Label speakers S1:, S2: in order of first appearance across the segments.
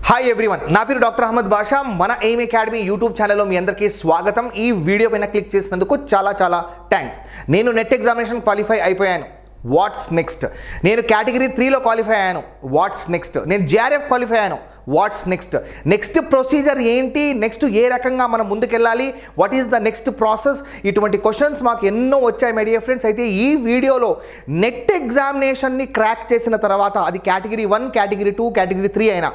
S1: Hi everyone, నా పేరు doctor Ahmed బాషా. మన ఎయిమ్ అకాడమీ యూట్యూబ్ ఛానల్లో మీ అందరికీ స్వాగతం. ఈ వీడియో పైన క్లిక్ చేసినందుకు చాలా థ్యాంక్స్. నేను నెట్ ఎగ్జామినేషన్ క్వాలిఫై అయిపోయాను. What's next? నేను కేటగిరీ 3లో క్వాలిఫై అయ్యాను. What's next? నేను JRF క్వాలిఫై అయ్యాను. What's next? నెక్స్ట్ ప్రొసీజర్ ఏంటి? నెక్స్ట్ ఏ రకంగా మనం ముందుకెళ్ళాలి? What is the next process? ఇటువంటి క్వశ్చన్స్ మాకు ఎన్నో వచ్చాయి మై డియర్ ఫ్రెండ్స్. అయితే ఈ వీడియోలో నెట్ ఎగ్జామినేషన్ని క్రాక్ చేసిన తర్వాత అది కేటగిరీ 1, కేటగిరీ 2, కేటగిరీ 3 అయినా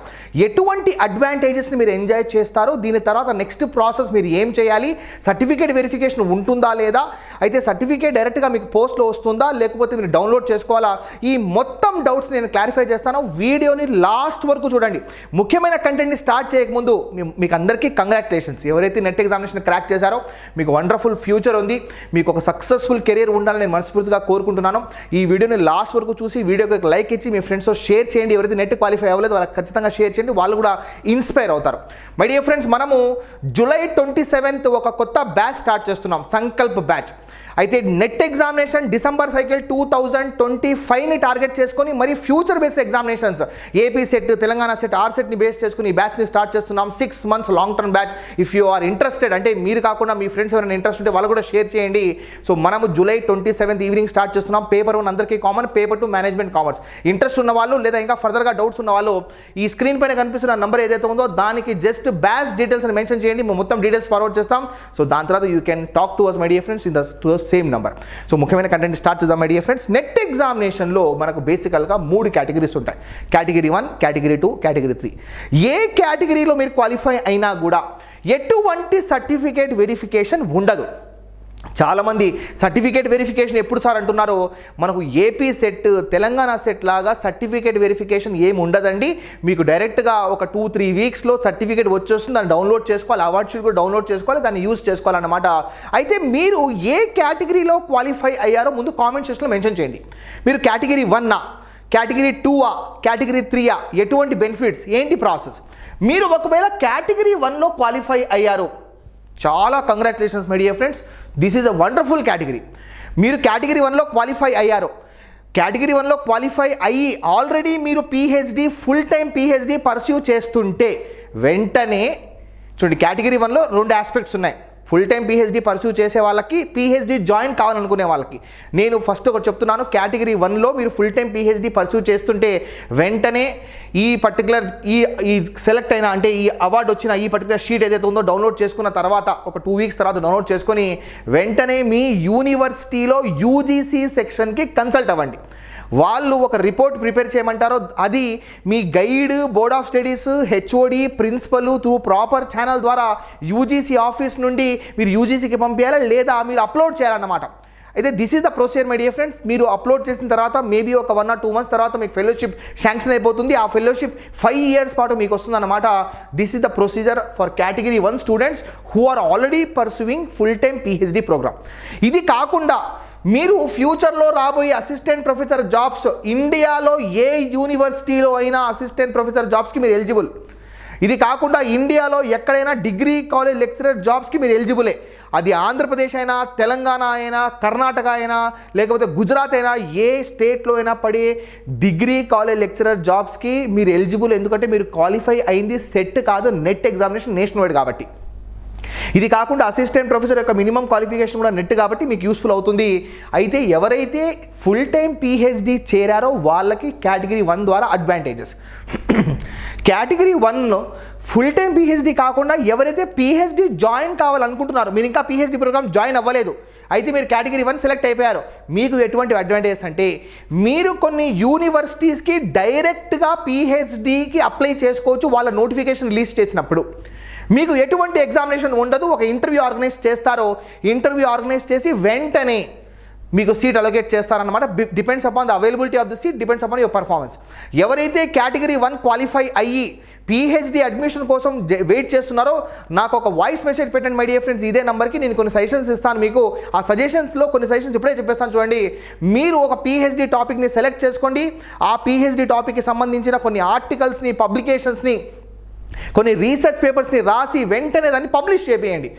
S1: ఎటువంటి అడ్వాంటేజెస్ని మీరు ఎంజాయ్ చేస్తారు, దీని తర్వాత నెక్స్ట్ ప్రాసెస్ మీరు ఏం చేయాలి, సర్టిఫికేట్ వెరిఫికేషన్ ఉంటుందా లేదా, అయితే సర్టిఫికేట్ డైరెక్ట్గా మీకు పోస్ట్లో వస్తుందా లేకపోతే మీరు డౌన్లోడ్ చేసుకోవాలా, ఈ మొత్తం డౌట్స్ నేను క్లారిఫై చేస్తాను. వీడియోని లాస్ట్ వరకు చూడండి. ముఖ్యమైన కంటెంట్ని స్టార్ట్ చేయకముందు మీకు అందరికీ కంగ్రాచులేషన్స్. ఎవరైతే నెట్ ఎగ్జామినేషన్ క్రాక్ చేశారో మీకు వండర్ఫుల్ ఫ్యూచర్ ఉంది, మీకు ఒక సక్సెస్ఫుల్ కెరీర్ ఉండాలని నేను మనస్ఫూర్తిగా కోరుకుంటున్నాను. ఈ వీడియోని లాస్ట్ వరకు చూసి వీడియోకి ఒక లైక్ ఇచ్చి మీ ఫ్రెండ్స్తో షేర్ చేయండి. ఎవరైతే నెట్ క్వాలిఫై అవ్వలేదు వాళ్ళకి ఖచ్చితంగా షేర్ చేయండి, వాళ్ళు కూడా ఇన్స్పైర్ అవుతారు. మై డియర్ ఫ్రెండ్స్, మనము జూలై 27th ఒక కొత్త బ్యాచ్ స్టార్ట్ చేస్తున్నాం, సంకల్ప్ బ్యాచ్. అయితే నెట్ ఎగ్జామినేషన్ డిసెంబర్ సైకిల్ 2025ని టార్గెట్ చేసుకొని మరి future based examinations AP SET, Telangana SET, సెట్ని బేస్ చేసుకుని ఈ బ్యాచ్ని స్టార్ట్ చేస్తున్నాం. 6 months long term batch. If you are interested, అంటే మీరు కాకుండా మీ ఫ్రెండ్స్ ఎవరైనా ఇంట్రెస్ట్ ఉంటే వాళ్ళు కూడా షేర్ చేయండి. సో మనము జూలై 27th ఈవినింగ్ స్టార్ట్ చేస్తున్నాం. పేపర్ 1 అందరికీ common, paper 2 management commerce. Interest ఉన్న వాళ్ళు లేదా ఇంకా ఫర్దర్గా డౌట్స్ ఉన్న వాళ్ళు ఈ స్క్రీన్ పైన కనిపిస్తున్న నంబర్ ఏదైతే ఉందో దానికి జస్ట్ బ్యాచ్ డీటెయిల్స్ అని మెన్షన్ చేయండి, మేము మొత్తం డీటెయిల్స్ ఫార్వర్డ్ చేస్తాం. సో దాని తర్వాత you can talk to us my dear friends in the same number. So ముఖ్యమైన కంటెంట్ స్టార్ట్ చేద్దాం మై డియర్ ఫ్రెండ్స్. నెట్ ఎగ్జామినేషన్లో మనకు బేసికల్గా 3 కేటగిరీస్ ఉంటాయి, కేటగిరీ 1, కేటగిరీ 2, కేటగిరీ 3. ఏ కేటగిరీలో మీరు క్వాలిఫై అయినా కూడా ఎటువంటి సర్టిఫికేట్ వెరిఫికేషన్ ఉండదు. చాలామంది సర్టిఫికేట్ వెరిఫికేషన్ ఎప్పుడు సార్ అంటున్నారు, మనకు ఏపీ సెట్, తెలంగాణ సెట్ లాగా సర్టిఫికేట్ వెరిఫికేషన్ ఏమి ఉండదండి, మీకు డైరెక్ట్గా ఒక 2-3 వీక్స్లో సర్టిఫికేట్ వచ్చేస్తుంది, దాన్ని డౌన్లోడ్ చేసుకోవాలి, అవార్డ్ షీట్ కూడా డౌన్లోడ్ చేసుకోవాలి, దాన్ని యూజ్ చేసుకోవాలన్నమాట. అయితే మీరు ఏ కేటగిరీలో క్వాలిఫై అయ్యారో ముందు కామెంట్ సెక్షన్లో మెన్షన్ చేయండి. మీరు కేటగిరీ 1ఆ, కేటగిరీ 2ఆ, కేటగిరీ 3ఆ, ఎటువంటి బెనిఫిట్స్, ఏంటి ప్రాసెస్? మీరు ఒకవేళ కేటగిరీ 1లో క్వాలిఫై అయ్యారు, చాలా congratulations my dear friends, this is a wonderful category. మీరు కేటగిరీ 1లో క్వాలిఫై అయ్యారు. కేటగిరీ 1లో క్వాలిఫై అయ్యి ఆల్రెడీ మీరు PhD, full time PhD pursue చేస్తుంటే వెంటనే చూడండి, కేటగిరీ 1లో 2 ఆస్పెక్ట్స్ ఉన్నాయి. ఫుల్ టైం PhD పర్స్యూ చేసే వాళ్ళకి, PhD జాయిన్ కావాలనుకునే వాళ్ళకి. నేను ఫస్ట్ ఒకటి చెప్తున్నాను, కేటగిరీ 1లో మీరు ఫుల్ టైం PhD పర్స్యూ చేస్తుంటే వెంటనే ఈ పర్టికులర్ ఈ సెలెక్ట్ అయిన, అంటే ఈ అవార్డు వచ్చిన ఈ పర్టికులర్ షీట్ ఏదైతే ఉందో డౌన్లోడ్ చేసుకున్న తర్వాత ఒక 2 weeks తర్వాత డౌన్లోడ్ చేసుకొని వెంటనే మీ యూనివర్సిటీలో UGC సెక్షన్కి కన్సల్ట్ అవ్వండి. వాళ్ళు ఒక రిపోర్ట్ ప్రిపేర్ చేయమంటారో అది మీ guide, board of studies, HOD, principal through proper channel ద్వారా UGC ఆఫీస్ నుండి మీరు UGCకి పంపించాలా లేదా మీరు అప్లోడ్ చేయాలన్నమాట. అయితే this is the procedure my dear friends. మీరు అప్లోడ్ చేసిన తర్వాత మేబీ ఒక 1 or 2 months తర్వాత మీకు ఫెలోషిప్ శాంక్షన్ అయిపోతుంది. ఆ ఫెలోషిప్ 5 years పాటు మీకు వస్తుంది అన్నమాట. This is the procedure for category 1 students who are already pursuing full time PhD program. ఇది కాకుండా మీరు ఫ్యూచర్లో రాబోయే అసిస్టెంట్ ప్రొఫెసర్ జాబ్స్, ఇండియాలో ఏ యూనివర్సిటీలో అయినా అసిస్టెంట్ ప్రొఫెసర్ జాబ్స్కి మీరు ఎలిజిబుల్. ఇది కాకుండా ఇండియాలో ఎక్కడైనా డిగ్రీ కాలేజ్ లెక్చరర్ జాబ్స్కి మీరు ఎలిజిబులే. అది ఆంధ్రప్రదేశ్ అయినా, తెలంగాణ అయినా, కర్ణాటక అయినా, లేకపోతే గుజరాత్ అయినా, ఏ స్టేట్లో అయినా పడే డిగ్రీ కాలేజ్ లెక్చరర్ జాబ్స్కి మీరు ఎలిజిబుల్. ఎందుకంటే మీరు క్వాలిఫై అయింది సెట్ కాదు, నెట్ ఎగ్జామినేషన్ నేషనల్ వైడ్ కాబట్టి. ఇది కాకుండా అసిస్టెంట్ ప్రొఫెసర్ యొక్క మినిమం క్వాలిఫికేషన్ కూడా నెట్ కాబట్టి మీకు యూస్ఫుల్ అవుతుంది. అయితే ఎవరైతే ఫుల్ టైం PhD చేరారో వాళ్ళకి కేటగిరీ 1 ద్వారా అడ్వాంటేజెస్. కేటగిరీ 1లో ఫుల్ టైం PhD కాకుండా ఎవరైతే PhD జాయిన్ కావాలనుకుంటున్నారో, మీరు ఇంకా PhD ప్రోగ్రామ్ జాయిన్ అవ్వలేదు, అయితే మీరు కేటగిరీ 1 సెలెక్ట్ అయిపోయారు, మీకు ఎటువంటి అడ్వాంటేజెస్ అంటే మీరు కొన్ని యూనివర్సిటీస్కి డైరెక్ట్గా PhDకి అప్లై చేసుకోవచ్చు. వాళ్ళ నోటిఫికేషన్ రిలీజ్ చేసినప్పుడు మీకు ఎటువంటి ఎగ్జామినేషన్ ఉండదు. ఒక ఇంటర్వ్యూ ఆర్గనైజ్ చేస్తారో, ఇంటర్వ్యూ ఆర్గనైజ్ చేసి వెంటనే మీకు సీట్ అలొకేట్ చేస్తారన్నమాట. Depends upon the availability of the seat, depends upon your performance. ఎవరైతే కేటగిరీ 1 క్వాలిఫై అయ్యి PhD అడ్మిషన్ కోసం వెయిట్ చేస్తున్నారో నాకు ఒక వాయిస్ మెసేజ్ పెట్టండి మై డియర్ ఫ్రెండ్స్. ఇదే నెంబర్కి నేను కొన్ని సజెషన్స్ ఇస్తాను మీకు. ఆ సజెషన్స్లో కొన్ని సజెషన్స్ ఇప్పుడే చెప్పేస్తాను చూడండి. మీరు ఒక PhD టాపిక్ని సెలెక్ట్ చేసుకోండి. ఆ PhD టాపిక్కి సంబంధించిన కొన్ని ఆర్టికల్స్ని, పబ్లికేషన్స్ని, కొన్ని రీసెర్చ్ పేపర్స్ని రాసి వెంటనే దాన్ని పబ్లిష్ చేయండి.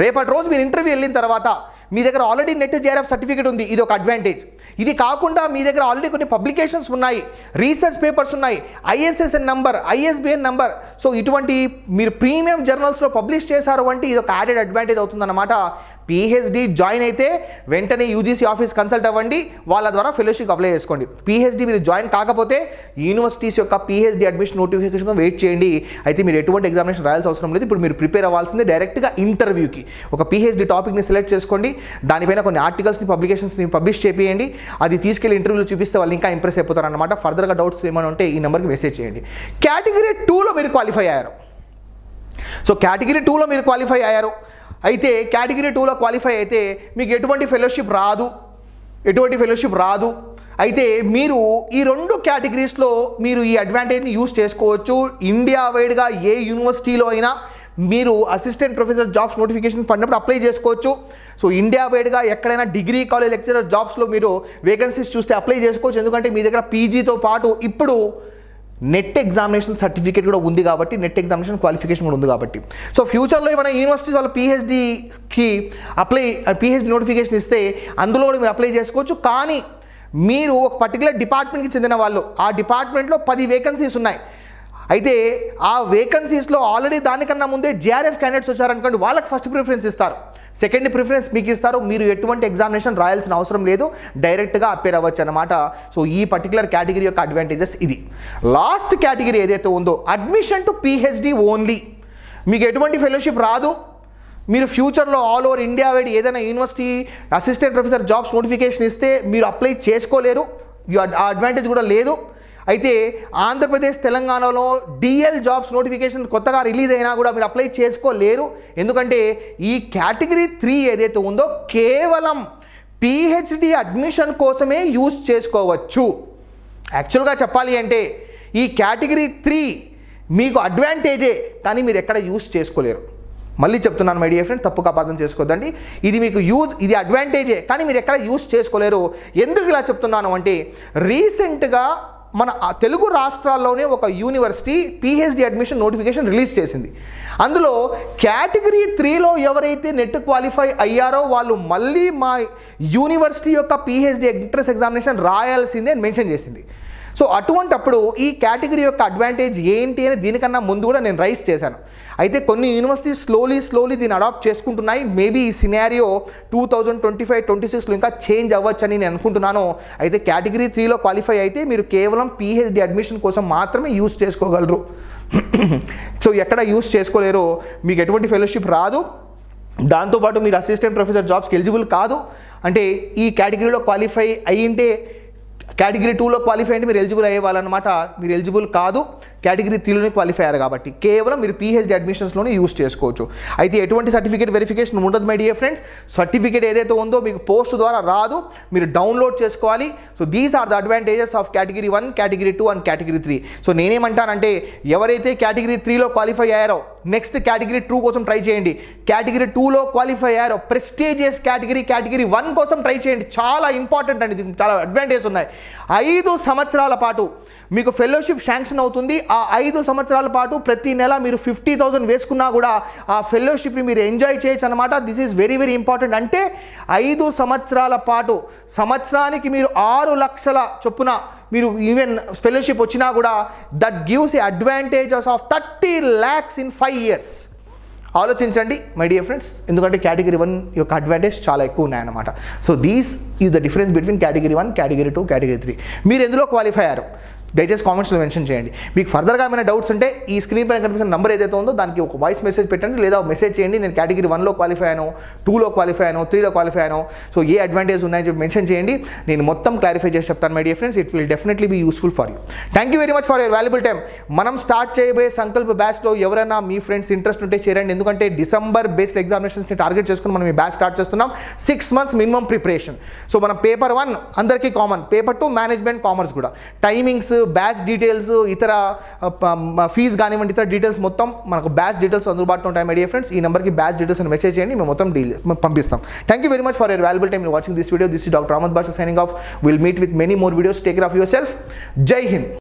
S1: రేపటి రోజు మీరు ఇంటర్వ్యూ వెళ్ళిన తర్వాత మీ దగ్గర ఆల్రెడీ నెట్ JRF సర్టిఫికేట్ ఉంది, ఇది ఒక అడ్వాంటేజ్. ఇది కాకుండా మీ దగ్గర ఆల్రెడీ కొన్ని పబ్లికేషన్స్ ఉన్నాయి, రీసెర్చ్ పేపర్స్ ఉన్నాయి, ISSN number, ISBN number. So ఇటువంటి మీరు ప్రీమియం జర్నల్స్లో పబ్లిష్ చేశారు అంటే ఇది ఒక యాడెడ్ అడ్వాంటేజ్ అవుతుందన్నమాట. పిహెచ్డి జాయిన్ అయితే వెంటనే యూజీసీ ఆఫీస్ కన్సల్ట్ అవ్వండి, వాళ్ళ ద్వారా ఫెలోషిప్ అప్లై చేసుకోండి. పిహెచ్డి మీరు జాయిన్ కాకపోతే యూనివర్సిటీస్ యొక్క పిహెచ్డి అడ్మిషన్ నోటిఫికేషన్ వెయిట్ చేయండి. అయితే మీరు ఎటువంటి ఎగ్జామినేషన్ రాయాల్సిన అవసరం లేదు. ఇప్పుడు మీరు ప్రిపేర్ అవ్వాల్సిందే డైరెక్ట్గా ఇంటర్వ్యూకి. ఒక పిహెచ్డి టాపిక్ని సెలెక్ట్ చేసుకోండి, దానిపైన కొన్ని ఆర్టికల్స్ని పబ్లికేషన్స్ని పబ్లిష్ చేయండి, అది తీసుకెళ్లి ఇంటర్వ్యూలో చూపిస్తే వాళ్ళు ఇంకా ఇంప్రెస్ అయిపోతారు అనమాట. ఫర్దర్గా డౌట్స్ ఏమైనా ఉంటే ఈ నెంబర్కి మెసేజ్ చేయండి. కేటగిరీ 2లో మీరు క్వాలిఫై అయ్యారు. సో కేటగిరీ 2లో మీరు క్వాలిఫై అయ్యారు. అయితే కేటగిరీ 2లో క్వాలిఫై అయితే మీకు ఎటువంటి ఫెలోషిప్ రాదు. అయితే మీరు ఈ 2 కేటగిరీస్లో మీరు ఈ అడ్వాంటేజ్ని యూజ్ చేసుకోవచ్చు. ఇండియా వైడ్గా ఏ యూనివర్సిటీలో అయినా మీరు అసిస్టెంట్ ప్రొఫెసర్ జాబ్స్ నోటిఫికేషన్ పడినప్పుడు అప్లై చేసుకోవచ్చు. సో ఇండియా వైడ్గా ఎక్కడైనా డిగ్రీ కాలేజ్ లెక్చరర్ జాబ్స్లో మీరు వేకెన్సీస్ చూస్తే అప్లై చేసుకోవచ్చు. ఎందుకంటే మీ దగ్గర పీజీతో పాటు ఇప్పుడు నెట్ ఎగ్జామినేషన్ సర్టిఫికేట్ కూడా ఉంది కాబట్టి, నెట్ ఎగ్జామినేషన్ క్వాలిఫికేషన్ కూడా ఉంది కాబట్టి. సో ఫ్యూచర్లో ఏమైనా యూనివర్సిటీస్ వాళ్ళు పిహెచ్డికి పిహెచ్డి నోటిఫికేషన్ ఇస్తే అందులో కూడా మీరు అప్లై చేసుకోవచ్చు. కానీ మీరు ఒక పర్టికులర్ డిపార్ట్మెంట్కి చెందిన వాళ్ళు, ఆ డిపార్ట్మెంట్లో 10 వేకెన్సీస్ ఉన్నాయి. అయితే ఆ వేకెన్సీస్లో ఆల్రెడీ దానికన్నా ముందే జేఆర్ఎఫ్ క్యాండిడేట్స్ వచ్చారనుకోండి, వాళ్ళకి ఫస్ట్ ప్రిఫరెన్స్ ఇస్తారు, సెకండ్ ప్రిఫరెన్స్ మీకు ఇస్తారు. మీరు ఎటువంటి ఎగ్జామినేషన్ రాయాల్సిన అవసరం లేదు, డైరెక్ట్గా అపేర్ అవ్వచ్చు అనమాట. సో ఈ పర్టికులర్ కేటగిరీ యొక్క అడ్వాంటేజెస్ ఇది. లాస్ట్ కేటగిరీ ఏదైతే ఉందో అడ్మిషన్ టు పిహెచ్డి ఓన్లీ. మీకు ఎటువంటి ఫెలోషిప్ రాదు. మీరు ఫ్యూచర్లో ఆల్ ఓవర్ ఇండియా వైడ్ ఏదైనా university assistant professor jobs notification ఇస్తే మీరు అప్లై చేసుకోలేరు, ఆ అడ్వాంటేజ్ కూడా లేదు. అయితే ఆంధ్రప్రదేశ్ తెలంగాణలో డిఎల్ జాబ్స్ నోటిఫికేషన్ కొత్తగా రిలీజ్ అయినా కూడా మీరు అప్లై చేసుకోలేరు. ఎందుకంటే ఈ కేటగిరీ 3 ఏదైతే ఉందో కేవలం పిహెచ్డి అడ్మిషన్ కోసమే యూజ్ చేసుకోవచ్చు. యాక్చువల్గా చెప్పాలి అంటే ఈ కేటగిరీ 3 మీకు అడ్వాంటేజే, కానీ మీరు ఎక్కడ యూజ్ చేసుకోలేరు. మళ్ళీ చెప్తున్నాను మై డియర్ ఫ్రెండ్, తప్పుగా అపార్థం చేసుకోవద్దండి. ఇది అడ్వాంటేజే, కానీ మీరు ఎక్కడ యూజ్ చేసుకోలేరు. ఎందుకు ఇలా చెప్తున్నాను అంటే రీసెంట్గా మన తెలుగు రాష్ట్రాల్లోనే ఒక university PhD admission notification release చేసింది. అందులో కేటగిరీ 3లో ఎవరైతే నెట్ క్వాలిఫై అయ్యారో వాళ్ళు మళ్ళీ మా యూనివర్సిటీ యొక్క పిహెచ్డి ఎంట్రన్స్ ఎగ్జామినేషన్ రాయాల్సిందే అని మెన్షన్ చేసింది. సో అటువంటప్పుడు ఈ కేటగిరీ యొక్క అడ్వాంటేజ్ ఏంటి అని దీనికన్నా ముందు కూడా నేను రైస్ చేశాను. అయితే కొన్ని యూనివర్సిటీస్ స్లోలీ దీన్ని అడాప్ట్ చేసుకుంటున్నాయి. మేబీ ఈ సినారియో 2025-26లో ఇంకా చేంజ్ అవ్వచ్చు అని నేను అనుకుంటున్నాను. అయితే కేటగిరీ 3లో క్వాలిఫై అయితే మీరు కేవలం పిహెచ్డి అడ్మిషన్ కోసం మాత్రమే యూజ్ చేసుకోగలరు. సో ఎక్కడ యూజ్ చేసుకోలేరు, మీకు ఎటువంటి ఫెలోషిప్ రాదు. దాంతోపాటు మీరు అసిస్టెంట్ ప్రొఫెసర్ జాబ్స్కి ఎలిజిబుల్ కాదు. అంటే ఈ కేటగిరీలో క్వాలిఫై అయ్యింటే కేటగిరీ 2లో క్వాలిఫై అంటే మీరు ఎలిజిబుల్ అయ్యేవాళ్ళనమాట. మీరు ఎలిజిబుల్ కాదు, కేటగిరీ 3లోనే క్వాలిఫై అయ్యారు కాబట్టి కేవలం మీరు పిహెచ్డి అడ్మిషన్స్లోనే యూజ్ చేసుకోవచ్చు. అయితే ఎటువంటి సర్టిఫికేట్ వెరిఫికేషన్ ఉండదు మై డియర్ ఫ్రెండ్స్. సర్టిఫికేట్ ఏదైతే ఉందో మీకు పోస్ట్ ద్వారా రాదు, మీరు డౌన్లోడ్ చేసుకోవాలి. So these are the advantages of category 1, category 2 and category 3. So నేనేమంటానంటే ఎవరైతే కేటగిరీ 3లో క్వాలిఫై అయ్యారో నెక్స్ట్ కేటగిరీ 2 కోసం ట్రై చేయండి. కేటగిరీ 2లో క్వాలిఫై అయ్యారో ప్రెస్టీజియస్ కేటగిరీ 1 కోసం ట్రై చేయండి. చాలా ఇంపార్టెంట్ అండి, దీనికి చాలా అడ్వాంటేజెస్ ఉన్నాయి. 5 సంవత్సరాల పాటు మీకు ఫెలోషిప్ శాంక్షన్ అవుతుంది. ఆ 5 సంవత్సరాల పాటు ప్రతి నెల మీరు 50,000 వేసుకున్నా కూడా ఆ ఫెలోషిప్ని మీరు ఎంజాయ్ చేయొచ్చు అనమాట. This is very very important. అంటే 5 సంవత్సరాల పాటు సంవత్సరానికి మీరు 6 లక్షల చొప్పున మీరు ఈవెన్ ఫెలోషిప్ వచ్చినా కూడా that gives a advantages of 30 lakhs in 5 years. ఆలోచించండి మై డియర్ ఫ్రెండ్స్, ఎందుకంటే కేటగిరీ 1 యొక్క అడ్వాంటేజ్ చాలా ఎక్కువ ఉన్నాయన్నమాట. So these is the difference between category 1, category 2, category 3. మీరు ఎందులో క్వాలిఫై అయ్యారు దయచేసి కామెంట్స్లో మెన్షన్ చేయండి. మీకు ఫర్దర్గా ఏమైనా డౌట్స్ ఉంటే ఈ స్క్రీన్ పైన కనిపిస్తున్న నెంబర్ ఏదైతే ఉందో దానికి ఒక వాయిస్ మెసేజ్ పెట్టండి, లేదా మెసేజ్ చేయండి. నేను కేటగిరీ 1లో క్వాలిఫై అయ్యాను, 2లో క్వాలిఫై అయ్యాను, 3లో క్వాలిఫై అయ్యాను. సో ఏ అడ్వాంటేజ్ ఉన్నాయని చెప్పి మెన్షన్ చేయండి. నేను మొత్తం క్లారిఫై చేసి చెప్తాను my dear friends. It will definitely be useful for you. Thank you very much for your valuable time. మనం స్టార్ట్ చేయబోయే సంకల్ప బ్యాచ్లో ఎవరైనా మీ ఫ్రెండ్స్ ఇంట్రెస్ట్ ఉంటే చేరండి. ఎందుకంటే డిసెంబర్ బేస్డ్ ఎగ్జామినేషన్స్ని టార్గెట్ చేసుకుని మనం ఈ బ్యాచ్ స్టార్ట్ చేస్తున్నాం. 6 months మినిమం ప్రిపరేషన్. సో మనం పేపర్ 1 అందరికీ కామన్, పేపర్ 2 మేనేజ్మెంట్ కామర్స్ కూడా, టైమింగ్స్, బ్యాచ్ డీటెయిల్స్, ఇతర ఫీజు కానివ్వండి, ఇతర డీటెయిల్స్ మొత్తం మనకు బ్యాచ్ డీటెయిల్స్ అందుబాటులో ఉంటాయి మై డియర్ ఫ్రెండ్స్. ఈ నెంబర్కి బ్యాచ్ డీటెయిల్స్ అని మెసేజ్ చేయండి, మేము మొత్తం పంపిస్తాం. Thank you very much for your valuable time watching this video. This is doctor Ahmed Basha signing off. Will meet with many more videos. Take care of yourself. Jai Hind.